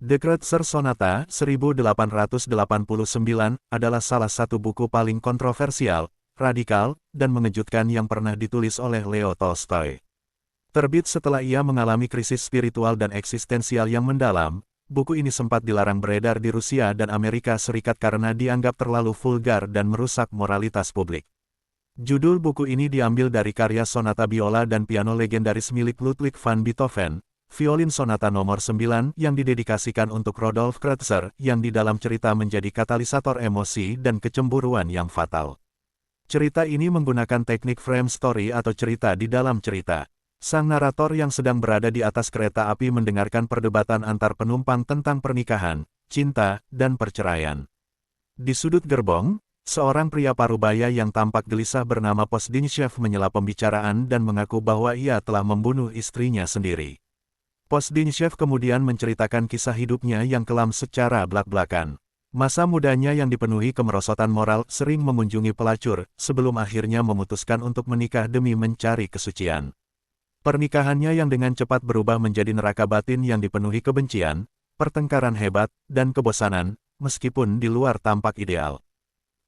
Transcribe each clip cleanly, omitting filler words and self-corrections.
The Kreutzer Sonata 1889 adalah salah satu buku paling kontroversial, radikal, dan mengejutkan yang pernah ditulis oleh Leo Tolstoy. Terbit setelah ia mengalami krisis spiritual dan eksistensial yang mendalam, buku ini sempat dilarang beredar di Rusia dan Amerika Serikat karena dianggap terlalu vulgar dan merusak moralitas publik. Judul buku ini diambil dari karya sonata biola dan piano legendaris milik Ludwig van Beethoven, Violin Sonata nomor 9 yang didedikasikan untuk Rudolf Kreutzer yang di dalam cerita menjadi katalisator emosi dan kecemburuan yang fatal. Cerita ini menggunakan teknik frame story atau cerita di dalam cerita. Sang narator yang sedang berada di atas kereta api mendengarkan perdebatan antar penumpang tentang pernikahan, cinta, dan perceraian. Di sudut gerbong, seorang pria parubaya yang tampak gelisah bernama Postnichev menyela pembicaraan dan mengaku bahwa ia telah membunuh istrinya sendiri. Postnichev kemudian menceritakan kisah hidupnya yang kelam secara blak-blakan. Masa mudanya yang dipenuhi kemerosotan moral sering mengunjungi pelacur, sebelum akhirnya memutuskan untuk menikah demi mencari kesucian. Pernikahannya yang dengan cepat berubah menjadi neraka batin yang dipenuhi kebencian, pertengkaran hebat, dan kebosanan, meskipun di luar tampak ideal.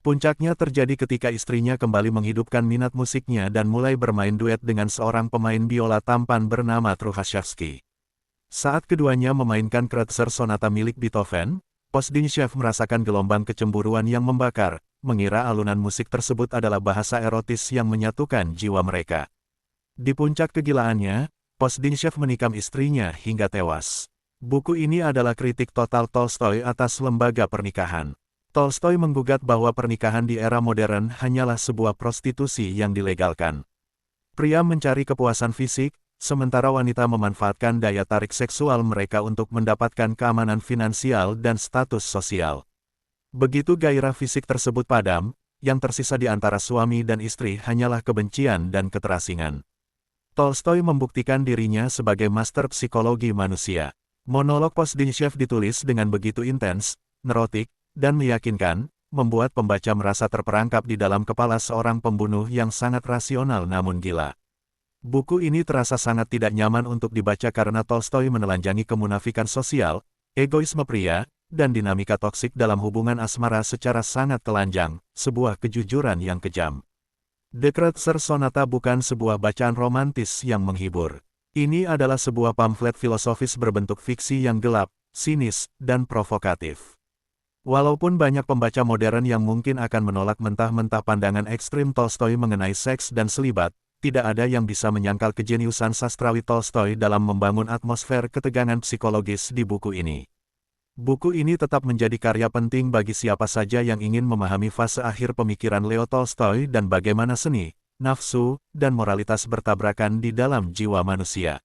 Puncaknya terjadi ketika istrinya kembali menghidupkan minat musiknya dan mulai bermain duet dengan seorang pemain biola tampan bernama Truchaszewski. Saat keduanya memainkan Kreutzer Sonata milik Beethoven, Postnichev merasakan gelombang kecemburuan yang membakar, mengira alunan musik tersebut adalah bahasa erotis yang menyatukan jiwa mereka. Di puncak kegilaannya, Postnichev menikam istrinya hingga tewas. Buku ini adalah kritik total Tolstoy atas lembaga pernikahan. Tolstoy menggugat bahwa pernikahan di era modern hanyalah sebuah prostitusi yang dilegalkan. Pria mencari kepuasan fisik, sementara wanita memanfaatkan daya tarik seksual mereka untuk mendapatkan keamanan finansial dan status sosial. Begitu gairah fisik tersebut padam, yang tersisa di antara suami dan istri hanyalah kebencian dan keterasingan. Tolstoy membuktikan dirinya sebagai master psikologi manusia. Monolog Postnichev ditulis dengan begitu intens, neurotik, dan meyakinkan, membuat pembaca merasa terperangkap di dalam kepala seorang pembunuh yang sangat rasional namun gila. Buku ini terasa sangat tidak nyaman untuk dibaca karena Tolstoy menelanjangi kemunafikan sosial, egoisme pria, dan dinamika toksik dalam hubungan asmara secara sangat telanjang, sebuah kejujuran yang kejam. The Kreutzer Sonata bukan sebuah bacaan romantis yang menghibur. Ini adalah sebuah pamflet filosofis berbentuk fiksi yang gelap, sinis, dan provokatif. Walaupun banyak pembaca modern yang mungkin akan menolak mentah-mentah pandangan ekstrim Tolstoy mengenai seks dan selibat, tidak ada yang bisa menyangkal kejeniusan sastrawi Tolstoy dalam membangun atmosfer ketegangan psikologis di buku ini. Buku ini tetap menjadi karya penting bagi siapa saja yang ingin memahami fase akhir pemikiran Leo Tolstoy dan bagaimana seni, nafsu, dan moralitas bertabrakan di dalam jiwa manusia.